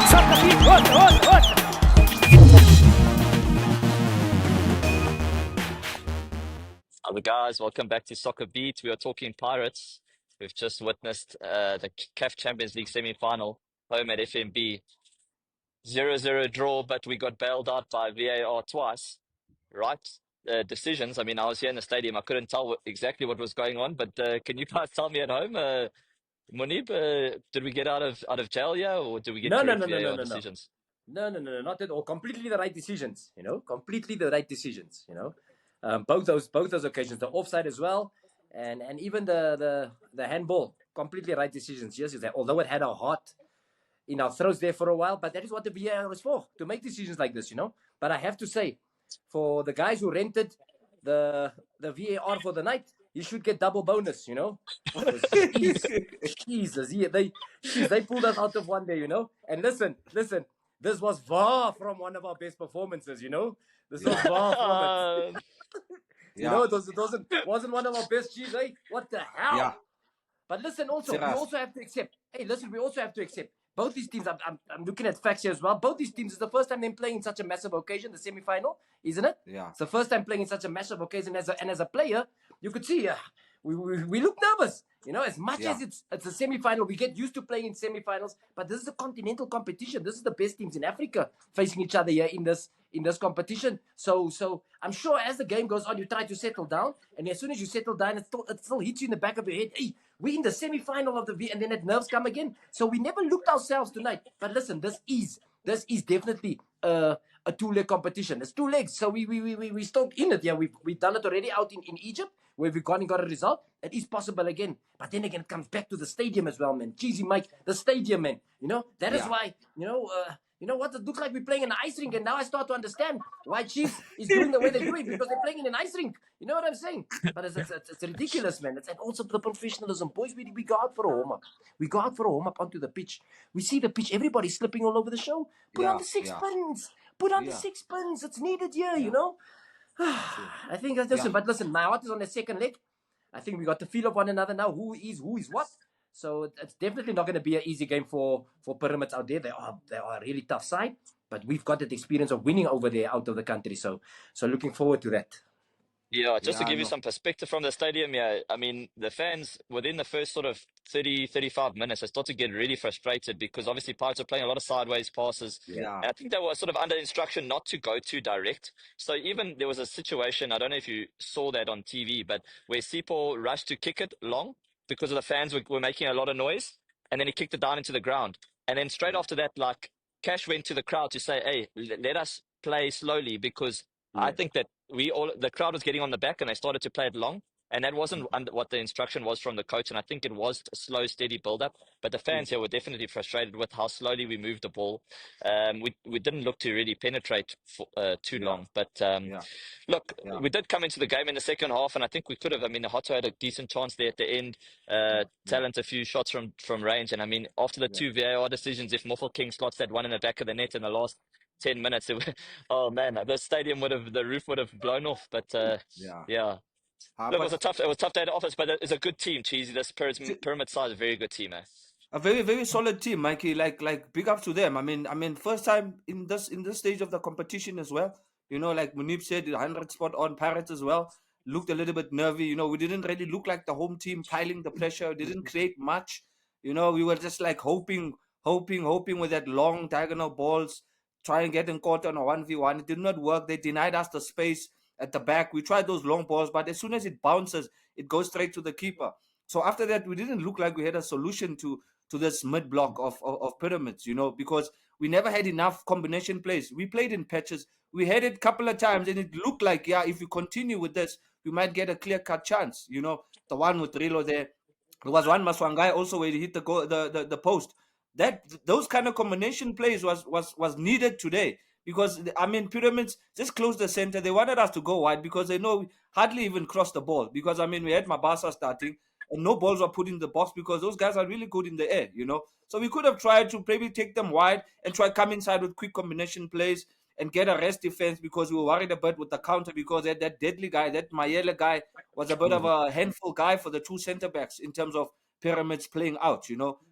SoccerBeat, what? Hello guys, welcome back to SoccerBeat. We are talking Pirates. We've just witnessed the CAF Champions League semi-final home at FMB. 0-0 draw, but we got bailed out by VAR twice. Right decisions. I mean, I was here in the stadium. I couldn't tell exactly what was going on, but can you guys tell me at home, Moeneeb, did we get out of jail here, or did we get correct VAR decisions? No, not at all. Completely the right decisions, completely the right decisions, both those occasions, the offside as well, and even the handball, completely right decisions. Yes, although it had our heart in our throats there for a while, but that is what the VAR is for, to make decisions like this, But I have to say, for the guys who rented the VAR for the night, you should get double bonus, Jesus, they pulled us out of one day, And listen, this was far from one of our best performances, This was far from it. It wasn't one of our best. Geez, what the hell? Yeah. But listen, we also have to accept. We also have to accept. Both these teams, I'm looking at facts here as well. Both these teams, it's the first time they're playing in such a massive occasion, the semi-final, isn't it? Yeah. It's the first time playing in such a massive occasion. As a player, you could see we look nervous. As much as it's a semi-final, we get used to playing in semi-finals, but this is a continental competition. This is the best teams in Africa facing each other here in this competition. So I'm sure as the game goes on, you try to settle down, and as soon as you settle down, it still hits you in the back of your head. Hey, we're in the semi-final of the V, and then that nerves come again. So we never looked ourselves tonight. But listen, this is definitely a two-leg competition. It's 2 legs, so we still in it. Yeah, we've done it already out in Egypt, where we've gone and got a result. It is possible again. But then again, it comes back to the stadium as well, man. Cheesy Mike, the stadium, man. That is why, what it looks like we're playing in an ice rink. And now I start to understand why Chiefs is doing the way they're doing, because they're playing in an ice rink. You know what I'm saying? But it's ridiculous, man. And also the professionalism. Boys, we go out for a warm-up. We go out for a warm-up onto the pitch. We see the pitch. Everybody's slipping all over the show. Put on the sixpence. Put on the sixpence. It's needed here, I think that's just But listen, my heart is on the second leg. I think we got the feel of one another now. Who is what? So it's definitely not going to be an easy game for Pyramids out there. They are a really tough side, but we've got that experience of winning over there out of the country. So looking forward to that. Yeah, just to give you some perspective from the stadium, I mean, the fans within the first sort of 30, 35 minutes, they start to get really frustrated because obviously Pirates are playing a lot of sideways passes. Yeah. And I think they were sort of under instruction not to go too direct. So even there was a situation, I don't know if you saw that on TV, but where Sipho rushed to kick it long because of the fans were making a lot of noise, and then he kicked it down into the ground. And then straight after that, like, Cash went to the crowd to say, hey, let us play slowly, because I think that the crowd was getting on the back and they started to play it long. And that wasn't what the instruction was from the coach. And I think it was a slow, steady build-up. But the fans here were definitely frustrated with how slowly we moved the ball. We didn't look to really penetrate for too long. But look, we did come into the game in the second half, and I think we could have. I mean, Nkota had a decent chance there at the end. Talent, a few shots from range. And I mean, after the 2 VAR decisions, if Moffel King slots that one in the back of the net in the last 10 minutes, oh man, the roof would have blown off. But Look, it was a tough day at the office, but it's a good team, Cheesy. This Pyramid side is a very good team, man. A very, very solid team, Mikey. Like big up to them. I mean, first time in this stage of the competition as well. Like Moeneeb said, 100 spot on. Pirates as well looked a little bit nervy. We didn't really look like the home team piling the pressure. Didn't create much. We were just like hoping with that long diagonal balls, try and get Nkota on a 1v1. It did not work. They denied us the space at the back. We tried those long balls, but as soon as it bounces, it goes straight to the keeper. So after that, we didn't look like we had a solution to this mid block of Pyramids, because we never had enough combination plays. We played in patches. We had it a couple of times, and it looked like, if we continue with this, we might get a clear-cut chance. The one with Rilo there. There was one Maswangai also where he hit the post. Those kind of combination plays was needed today. Because, I mean, Pyramids just closed the center. They wanted us to go wide because they know we hardly even crossed the ball. Because, I mean, we had Mabasa starting and no balls were put in the box because those guys are really good in the air, So we could have tried to maybe take them wide and try come inside with quick combination plays and get a rest defense, because we were worried a bit with the counter, because that deadly guy, that Mayele guy, was a bit of a handful guy for the 2 center-backs in terms of Pyramids playing out,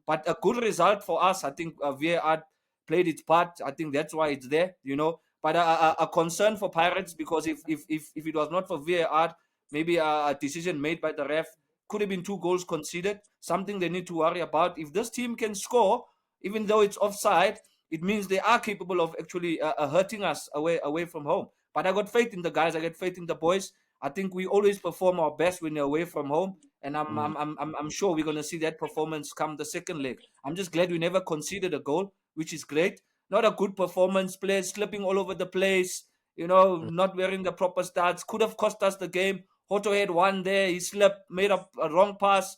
But a good result for us. I think VAR played its part. I think that's why it's there, you know. But a concern for Pirates, because if it was not for VAR, maybe a decision made by the ref, could have been 2 goals conceded. Something they need to worry about. If this team can score, even though it's offside, it means they are capable of actually hurting us away from home. But I got faith in the guys. I got faith in the boys. I think we always perform our best when we're away from home, and I'm sure we're gonna see that performance come the second leg. I'm just glad we never conceded a goal, which is great. Not a good performance, players slipping all over the place, you know, not wearing the proper stats. Could have cost us the game. Hoto had one there, he slipped, made up a wrong pass.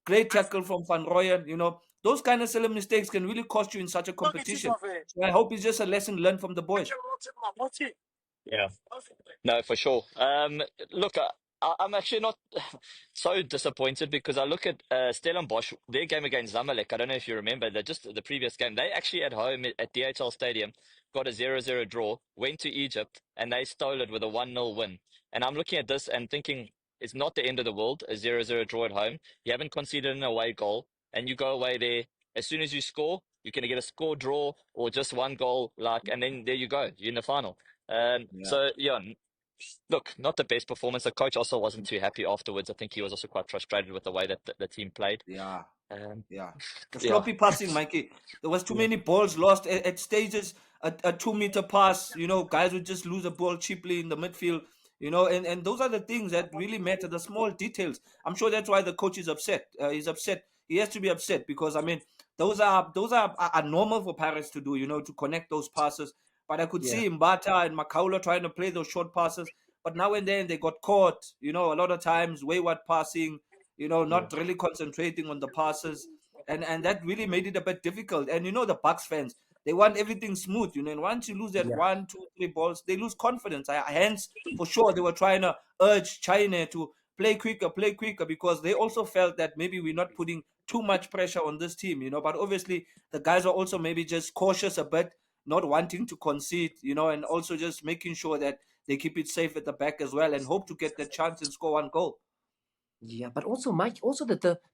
Great tackle from Van Rooyen, you know. Those kind of silly mistakes can really cost you in such a competition. So I hope it's just a lesson learned from the boys. Yeah. No, for sure. Look, I'm actually not so disappointed because I look at Stellenbosch, their game against Zamalek. I don't know if you remember that, just the previous game. They actually at home at DHL Stadium got a 0-0 draw, went to Egypt, and they stole it with a 1-0 win. And I'm looking at this and thinking it's not the end of the world, a 0-0 draw at home. You haven't conceded an away goal, and you go away there. As soon as you score, you're going to get a score draw or just 1 goal, and then there you go, you're in the final. So, yeah, look, not the best performance. The coach also wasn't too happy afterwards. I think he was also quite frustrated with the way that the team played. Yeah. The Yeah. sloppy passing, Mikey. There was too many balls lost at stages. A 2-meter pass, you know, guys would just lose a ball cheaply in the midfield, you know, and those are the things that really matter, the small details. I'm sure that's why the coach is upset. He's upset. He has to be upset because, I mean, those are normal for Pirates to do, you know, to connect those passes. But I could see Mbata and Makaula trying to play those short passes. But now and then they got caught, you know, a lot of times, wayward passing, you know, not really concentrating on the passes. And that really made it a bit difficult. And, you know, the Bucks fans, they want everything smooth, you know, and once you lose that 1, 2, 3 balls, they lose confidence. Hence, for sure, they were trying to urge China to play quicker, because they also felt that maybe we're not putting too much pressure on this team, you know. But obviously, the guys are also maybe just cautious a bit, not wanting to concede, you know, and also just making sure that they keep it safe at the back as well and hope to get that chance and score 1 goal. Yeah, but also, Mike, also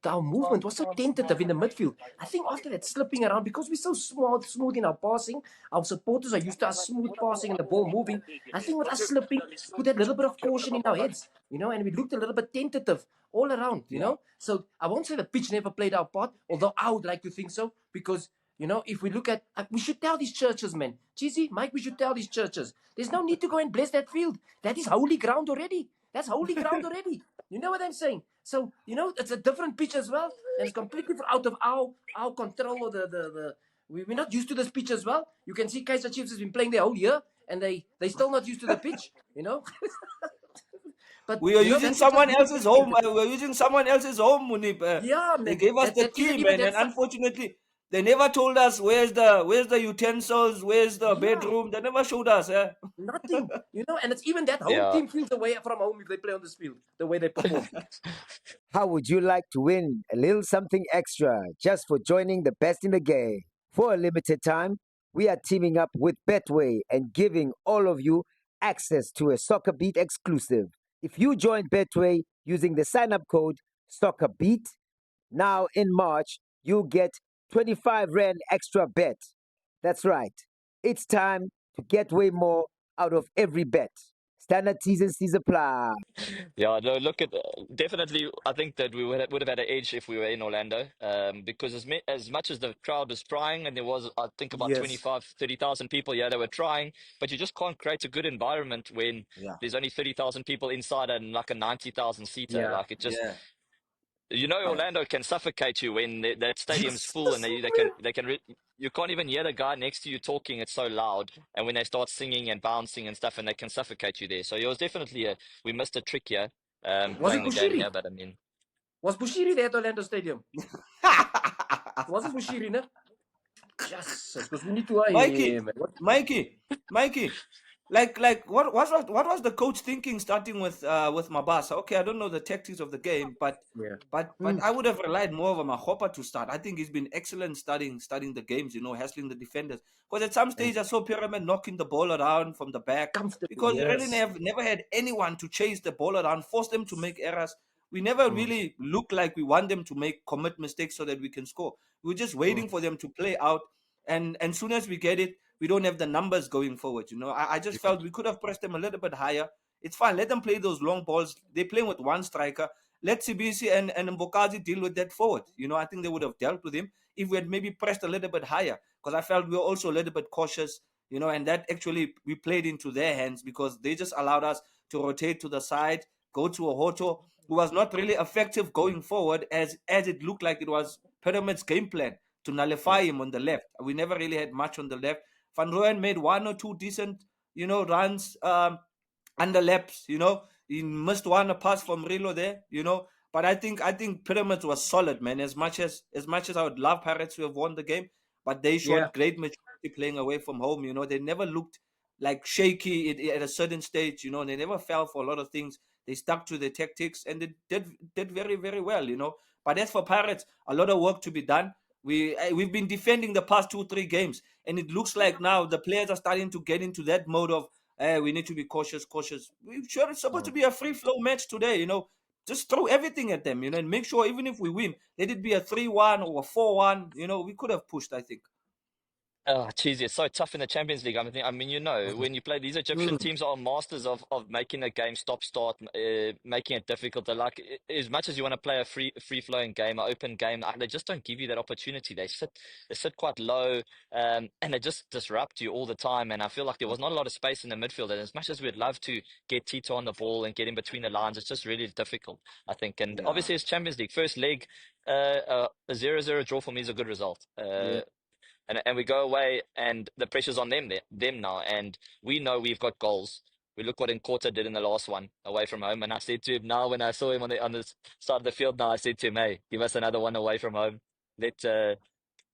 our movement was so tentative in the midfield. I think after that slipping around, because we're so smooth in our passing, our supporters are used to us smooth passing and the ball moving. I think with us slipping, put that little bit of caution in our heads, you know, and we looked a little bit tentative all around, you know. So I won't say the pitch never played our part, although I would like to think so, because, you know, if we look at, we should tell these churches, man. Cheesy, Mike, we should tell these churches. There's no need to go and bless that field. That is holy ground already. That's holy ground already. You know what I'm saying? So, you know, it's a different pitch as well. And it's completely out of our control. Or we're not used to this pitch as well. You can see Kaizer Chiefs has been playing there whole year. And they still not used to the pitch, you know. But we are using someone else's home. We're using someone else's home, Moeneeb. Yeah, man. They gave us the key, man. And unfortunately, they never told us where's the utensils, where's the bedroom. They never showed us. Nothing, you know. And it's even that whole team feels away from home if they play on this field, the way they perform. How would you like to win a little something extra just for joining the best in the game? For a limited time, we are teaming up with Betway and giving all of you access to a SoccerBeat exclusive. If you join Betway using the sign-up code SoccerBeat, now in March, you'll get 25 Rand extra bet. That's right. It's time to get way more out of every bet. Standard T's and C's apply. Yeah, no, look at definitely. I think that we would have had an edge if we were in Orlando, because as much as the crowd was trying, and there was, I think, about 25,000-30,000 people. Yeah, they were trying, but you just can't create a good environment when there's only 30,000 people inside and like a 90,000 seater. Like it just. You know, Orlando can suffocate you when that stadium's full, and you can't even hear the guy next to you talking. It's so loud, and when they start singing and bouncing and stuff, and they can suffocate you there. So it was definitely we missed a trick here. Playing the game here, but I mean, was Bushiri there at Orlando Stadium? Wasn't Bushiri, no? Yes, because we need to. Mikey. Like what was the coach thinking starting with Mabasa? Okay, I don't know the tactics of the game, but I would have relied more on Nkota to start. I think he's been excellent studying the games, you know, hassling the defenders. Because at some stage I saw Pyramid knocking the ball around from the back because we really never had anyone to chase the ball around, force them to make errors. We never really look like we want them to commit mistakes so that we can score. We were just waiting for them to play out. and soon as we get it, we don't have the numbers going forward. You know, I just felt we could have pressed them a little bit higher. It's fine. Let them play those long balls. They're playing with one striker. Let Sibisi and Mbokazi deal with that forward. You know, I think they would have dealt with him if we had maybe pressed a little bit higher, because I felt we were also a little bit cautious, you know, and that actually we played into their hands because they just allowed us to rotate to the side, go to a Hoto, who was not really effective going forward as it looked like it was Pyramid's game plan to nullify him on the left. We never really had much on the left. Van Rooyen made one or two decent, you know, runs underlaps, you know. He missed one a pass from Rilo there, you know. But I think Pyramids was solid, man. As much as I would love Pirates to have won the game, but they showed great maturity playing away from home. You know, they never looked like shaky at a certain stage. You know, they never fell for a lot of things. They stuck to their tactics and they did very, very well. You know, but as for Pirates, a lot of work to be done. We've been defending the past 2-3 games, and it looks like now the players are starting to get into that mode of we need to be cautious. We're sure it's supposed to be a free flow match today. You know, just throw everything at them, you know, and make sure even if we win, let it be a 3-1 or a 4-1. You know, we could have pushed, I think. Oh, Cheesy, it's so tough in the Champions League. I mean, you know, when you play, these Egyptian teams are masters of making a game stop-start, making it difficult. They're like, as much as you want to play a free-flowing game, an open game, they just don't give you that opportunity. They sit quite low, and they just disrupt you all the time. And I feel like there was not a lot of space in the midfield. And as much as we'd love to get Tito on the ball and get in between the lines, it's just really difficult, I think. And obviously, it's Champions League. First leg, a 0-0 draw for me is a good result. And we go away, and the pressure's on them now. And we know we've got goals. We look what Nkota did in the last one away from home. And I said to him now, when I saw him on the side of the field, now I said to him, "Hey, give us another one away from home. Let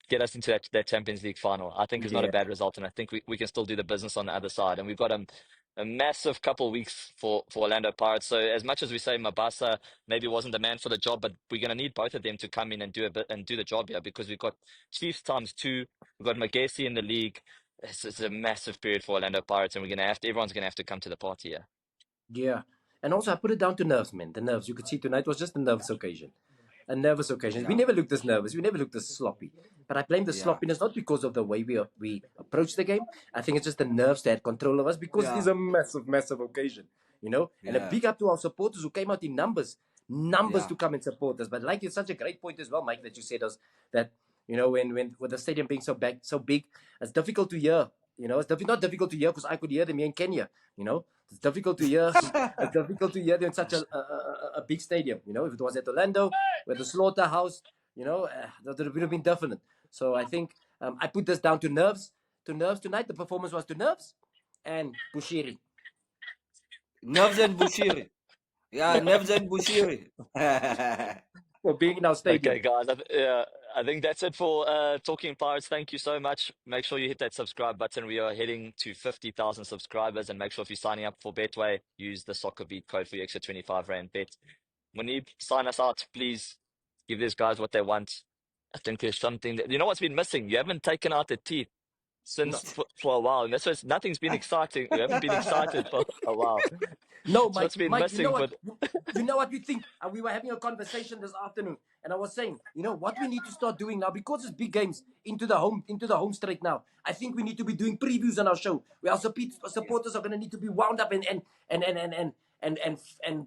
get us into that Champions League final." I think it's not a bad result, and I think we can still do the business on the other side. And we've got a massive couple of weeks for Orlando Pirates. So as much as we say Mabasa maybe wasn't the man for the job, but we're going to need both of them to come in and do a bit and do the job here, because we've got Chiefs ×2, we've got Magesi in the league. It's a massive period for Orlando Pirates, and everyone's going to have to come to the party here. Yeah. And also, I put it down to nerves, man. The nerves. You could see tonight was just a nervous occasion. A nervous occasion. Yeah. We never looked this nervous. We never looked this sloppy. But I blame the sloppiness not because of the way we approached the game. I think it's just the nerves that had control of us, because it is a massive, massive occasion, you know. And a big up to our supporters who came out in numbers to come and support us. But like, it's such a great point as well, Mike, that you said us that, you know, when with the stadium being so big, it's difficult to hear. You know, it's not difficult to hear because I could hear them here in Kenya. You know, it's difficult to hear. It's difficult to hear them in such a big stadium. You know, if it was at Orlando with the slaughterhouse, you know, that would have been different. So I think I put this down to nerves. Tonight. The performance was to nerves and Bushiri. Nerves and Bushiri. Yeah, nerves and Bushiri. For being in our stadium. Okay, guys. I think that's it for Talking Pirates. Thank you so much. Make sure you hit that subscribe button. We are heading to 50,000 subscribers, and make sure if you're signing up for Betway, use the SoccerBeat code for your extra 25 Rand bet. Moeneeb, sign us out, please. Give these guys what they want. I think there's something that, you know what's been missing? You haven't taken out the teeth for a while. And that's why nothing's been exciting. We haven't been excited for a while. No, Mike, what's been Mike, missing, you know what we think? We were having a conversation this afternoon, and I was saying, you know, what we need to start doing now, because it's big games into the home straight now. I think we need to be doing previews on our show, where our supporters are going to need to be wound up and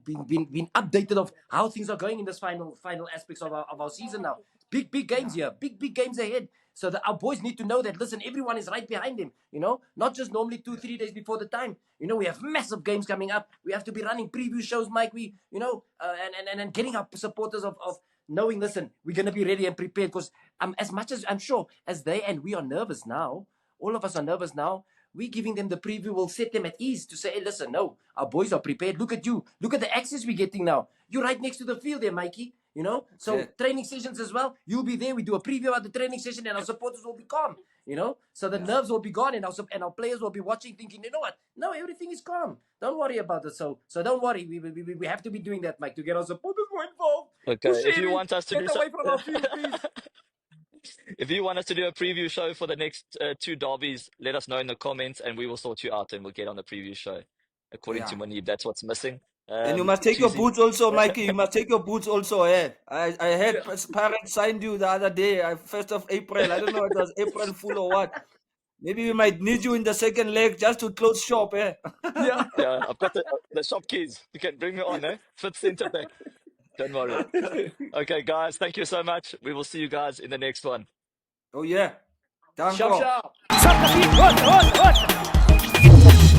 being updated of how things are going in this final aspects of our season now. Big games here, big games ahead. So that our boys need to know that, listen, everyone is right behind them, you know, not just normally 2-3 days before the time. You know, we have massive games coming up. We have to be running preview shows, Mike. We, you know, and getting our supporters of knowing, listen, we're going to be ready and prepared, because as much as I'm sure as they and we are nervous now, all of us are nervous now, we giving them the preview will set them at ease to say, hey, listen, no, our boys are prepared. Look at you. Look at the access we're getting now. You're right next to the field there, Mikey. You know, so training sessions as well. You'll be there. We do a preview of the training session, and our supporters will be calm. You know, so the nerves will be gone, and our players will be watching, thinking, you know what? No, everything is calm. Don't worry about it. So don't worry. We have to be doing that, Mike, to get our supporters more involved. Okay, if you want us to get away from our field, please. If you want us to do a preview show for the next 2 derbies, let us know in the comments, and we will sort you out, and we'll get on the preview show. According to Moeneeb, that's what's missing. And you must take your Cheesy. boots also, Mikey. You must take your boots also, eh? I had parents signed you the other day, 1st of April. I don't know if it was April Fool or what. Maybe we might need you in the second leg just to close shop, eh? Yeah. Yeah, I've got the shop keys. You can bring me on, eh? Fifth centre back. Don't worry. Okay, guys, thank you so much. We will see you guys in the next one. Oh, yeah. Sharp, Danko. sharp. SoccerBeat, what?